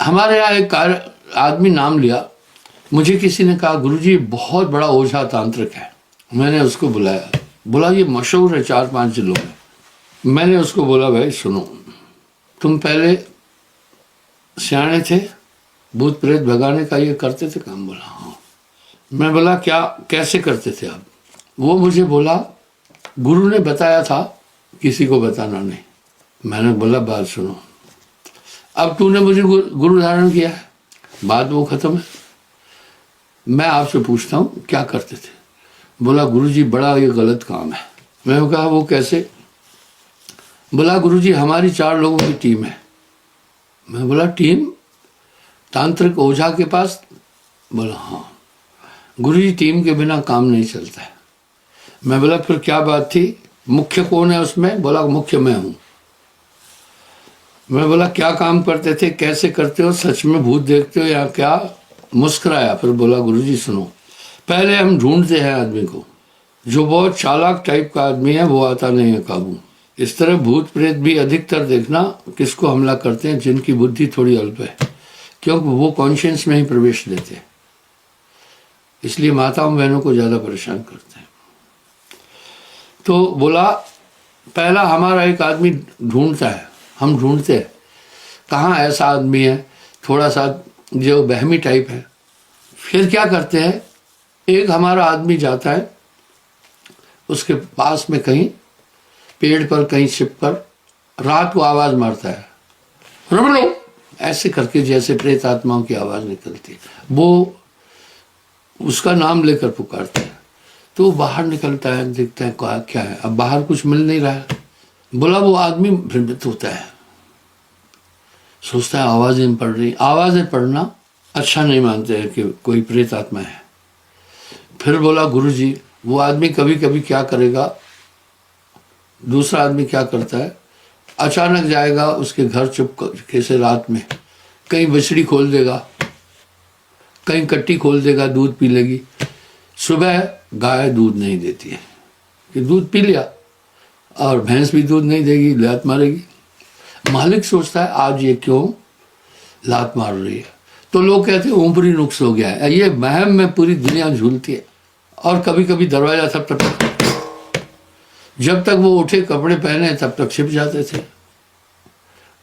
हमारे यहाँ एक आदमी नाम लिया, मुझे किसी ने कहा गुरुजी बहुत बड़ा ओझा तांत्रिक है। मैंने उसको बुलाया, बोला ये मशहूर है 4-5 जिलों में। मैंने उसको बोला भाई सुनो, तुम पहले सियाने थे, भूत प्रेत भगाने का ये करते थे काम? बोला हाँ। मैं बोला क्या, कैसे करते थे आप? वो मुझे बोला गुरु ने बताया था, किसी को बताना नहीं। मैंने बोला बात सुनो, अब तूने मुझे गुरु धारण किया है, बात वो खत्म है। मैं आपसे पूछता हूँ क्या करते थे? बोला गुरुजी बड़ा ये गलत काम है। मैंने कहा वो कैसे? बोला गुरुजी हमारी 4 लोगों की टीम है। मैं बोला टीम तांत्रिक ओझा के पास? बोला हाँ। गुरुजी टीम के बिना काम नहीं चलता है। मैं बोला फिर क्या बात थी, मुख्य कौन है उसमें? बोला मुख्य मैं हूँ। मैं बोला क्या काम करते थे, कैसे करते हो, सच में भूत देखते हो या क्या? मुस्कुराया। फिर बोला गुरुजी सुनो, पहले हम ढूंढते हैं आदमी को, जो बहुत चालाक टाइप का आदमी है वो आता नहीं है काबू। इस तरह भूत प्रेत भी अधिकतर देखना किसको हमला करते हैं, जिनकी बुद्धि थोड़ी अल्प है, क्योंकि वो कॉन्शियस में ही प्रवेश देते हैं, इसलिए माताओं बहनों को ज़्यादा परेशान करते हैं। तो बोला पहला हमारा एक आदमी ढूंढता है, हम ढूंढते हैं कहाँ ऐसा आदमी है थोड़ा सा जो बहमी टाइप है। फिर क्या करते हैं, एक हमारा आदमी जाता है उसके पास में कहीं पेड़ पर कहीं छिप पर, रात को आवाज़ मारता है रबड़ो, ऐसे करके जैसे प्रेत आत्माओं की आवाज़ निकलती है। वो उसका नाम लेकर पुकारते हैं। तो वो बाहर निकलता है, देखता है क्या है, अब बाहर कुछ मिल नहीं रहा है। बोला वो आदमी भ्रमित होता है, सोचता है आवाज़ें पढ़ रही। आवाज़ें पढ़ना अच्छा नहीं मानते हैं कि कोई प्रेत आत्मा है। फिर बोला गुरुजी वो आदमी कभी कभी क्या करेगा, दूसरा आदमी क्या करता है, अचानक जाएगा उसके घर चुपके से रात में, कहीं बछड़ी खोल देगा, कहीं कट्टी खोल देगा, दूध पी लेगी। सुबह गाय दूध नहीं देती है कि दूध पी लिया, और भैंस भी दूध नहीं देगी, लात मारेगी। मालिक सोचता है आज ये क्यों लात मार रही है, तो लोग कहते हैं ऊपरी नुक्स हो गया है। ये वहम में पूरी दुनिया झूलती है। और कभी कभी दरवाजा तब जब तक वो उठे कपड़े पहने तब तक छिप जाते थे।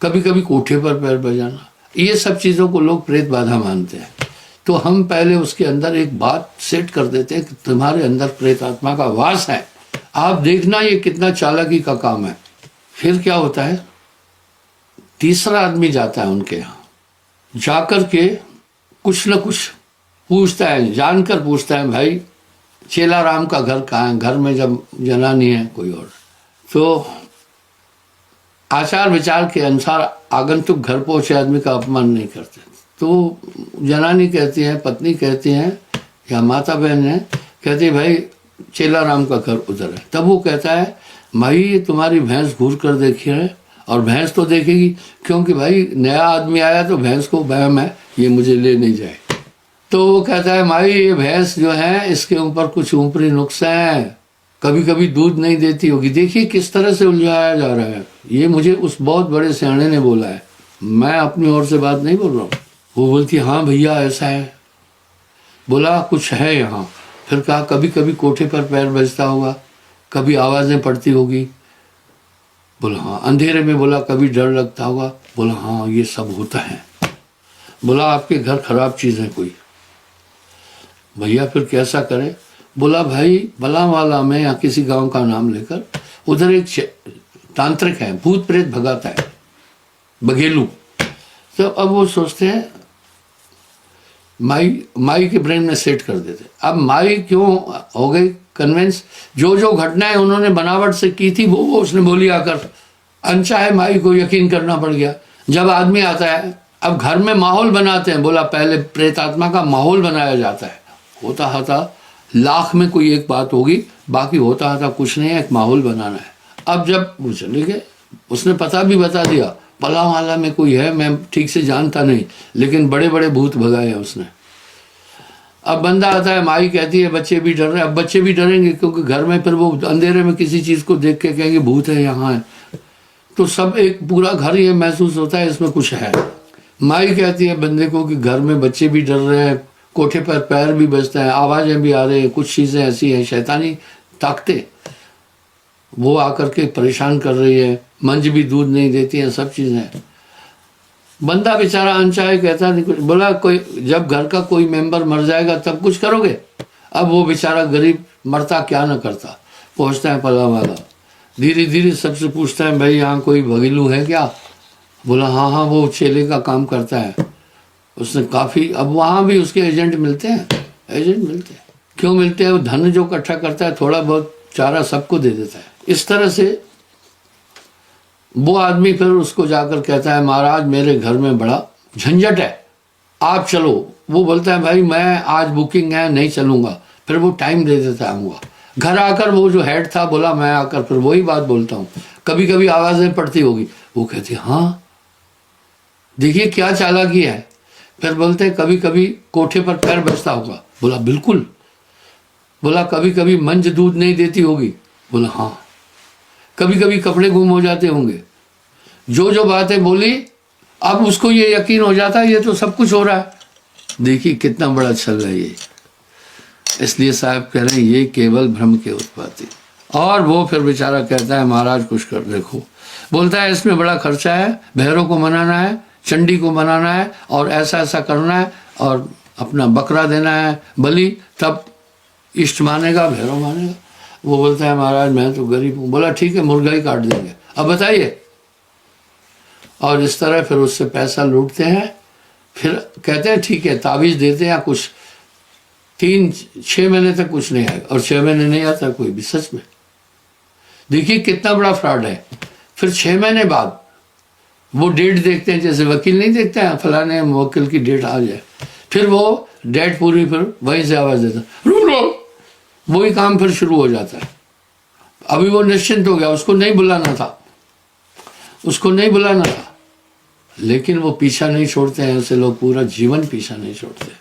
कभी कभी कोठे पर पैर बजाना, ये सब चीज़ों को लोग प्रेत बाधा मानते हैं। तो हम पहले उसके अंदर एक बात सेट कर देते हैं कि तुम्हारे अंदर प्रेत आत्मा का वास है, आप देखना ये कितना चालाकी का काम है। फिर क्या होता है, तीसरा आदमी जाता है उनके यहाँ, जाकर के कुछ न कुछ पूछता है, जानकर पूछता है भाई चेला राम का घर कहाँ है, घर में जब जनानी है कोई और। तो आचार विचार के अनुसार आगंतुक घर पहुंचे आदमी का अपमान नहीं करते। तो जनानी कहती है, पत्नी कहती है या माता बहन है, कहती है भाई चेला राम का घर उधर है। तब वो कहता है भाई तुम्हारी भैंस घूर कर देखी है, और भैंस तो देखेगी क्योंकि भाई नया आदमी आया तो भैंस को वहम है ये मुझे ले नहीं जाए। तो वो कहता है भाई ये भैंस जो है इसके ऊपर कुछ ऊपरी नुक्स है, कभी कभी दूध नहीं देती होगी। देखिए किस तरह से उलझाया जा रहा है। ये मुझे उस बहुत बड़े सियाने ने बोला है, मैं अपनी ओर से बात नहीं बोल रहा हूँ। वो बोलती हाँ भैया ऐसा है। बोला कुछ है यहाँ। फिर कहा कभी कभी कोठे पर पैर बजता होगा, कभी आवाज़ें पड़ती होगी। बोला हाँ। अंधेरे में बोला कभी डर लगता होगा। बोला हाँ ये सब होता है। बोला आपके घर खराब चीज़ है कोई? भैया फिर कैसा करे? बोला भाई बलावाला में या किसी गांव का नाम लेकर उधर एक तांत्रिक है, भूत प्रेत भगाता है, बघेलू। तो अब वो सोचते हैं माई के ब्रेन में सेट कर देते। अब माई क्यों हो गई कन्विंस, जो जो घटनाएं उन्होंने बनावट से की थी वो उसने बोली आकर, अनचाहे माई को यकीन करना पड़ गया। जब आदमी आता है अब घर में माहौल बनाते हैं। बोला पहले प्रेत आत्मा का माहौल बनाया जाता है, होता था लाख में कोई एक बात होगी, बाकी होता था कुछ नहीं है, एक माहौल बनाना है। अब जब वो चले गए, उसने पता भी बता दिया पलावाला में कोई है, मैं ठीक से जानता नहीं, लेकिन बड़े बड़े भूत भगाए हैं उसने। अब बंदा आता है, माई कहती है बच्चे भी डर रहे हैं। अब बच्चे भी डरेंगे क्योंकि घर में फिर वो अंधेरे में किसी चीज़ को देख के कहेंगे भूत है यहाँ है, तो सब एक पूरा घर ये महसूस होता है इसमें कुछ है। माई कहती है बंदे को कि घर में बच्चे भी डर रहे हैं, कोठे पर पैर भी बजते हैं, आवाजें भी आ रही हैं, कुछ चीजें ऐसी हैं शैतानी ताकतें वो आकर के परेशान कर रही है, मंज भी दूध नहीं देती है, सब चीजें। बंदा बेचारा अनचाहे कहता नहीं कुछ। बोला कोई जब घर का कोई मेंबर मर जाएगा तब कुछ करोगे। अब वो बेचारा गरीब मरता क्या न करता, पहुंचता है पला वाला, धीरे धीरे सबसे पूछता है भाई यहाँ कोई भगीलू है क्या। बोला हाँ हाँ वो चेले का काम करता है। उसने काफ़ी, अब वहाँ भी उसके एजेंट मिलते हैं, एजेंट मिलते हैं। क्यों मिलते हैं? वो धन जो इकट्ठा करता है थोड़ा बहुत चारा सबको दे देता है। इस तरह से वो आदमी फिर उसको जाकर कहता है महाराज मेरे घर में बड़ा झंझट है, आप चलो। वो बोलता है भाई मैं आज बुकिंग है नहीं चलूँगा। फिर वो टाइम दे देता है। घर आकर वो जो हेड था बोला मैं आकर फिर वही बात बोलता हूँ, कभी कभी आवाज़ें पड़ती होगी। वो कहती हाँ देखिए क्या चालाकी है। फिर बोलते हैं कभी कभी कोठे पर पैर बजता होगा। बोला बिल्कुल। बोला कभी कभी मंज दूध नहीं देती होगी। बोला हाँ। कभी कभी कपड़े गुम हो जाते होंगे। जो जो बातें बोली अब उसको ये यकीन हो जाता है ये तो सब कुछ हो रहा है। देखिए कितना बड़ा छल है ये। इसलिए साहब कह रहे हैं ये केवल भ्रम की उत्पत्ति। और वो फिर बेचारा कहता है महाराज कुछ कर देखो। बोलता है इसमें बड़ा खर्चा है, भैरव को मनाना है, चंडी को मनाना है और ऐसा ऐसा करना है और अपना बकरा देना है बलि, तब इष्ट मानेगा, भैरव मानेगा। वो बोलता है महाराज मैं तो गरीब हूँ। बोला ठीक है मुर्गा ही काट देंगे, अब बताइए। और इस तरह फिर उससे पैसा लूटते हैं। फिर कहते हैं ठीक है ताबीज़ देते हैं कुछ 3-6 महीने तक कुछ नहीं आएगा, और 6 महीने नहीं आता कोई भी। सच में देखिए कितना बड़ा फ्रॉड है। फिर 6 महीने बाद वो डेट देखते हैं, जैसे वकील नहीं देखते हैं फलाने वकील की डेट आ जाए, फिर वो डेट पूरी फिर वहीं से आवाज़ देता रुक लो, वही काम फिर शुरू हो जाता है। अभी वो निश्चिंत हो गया, उसको नहीं बुलाना था, उसको नहीं बुलाना था, लेकिन वो पीछा नहीं छोड़ते हैं। ऐसे लोग पूरा जीवन पीछा नहीं छोड़ते।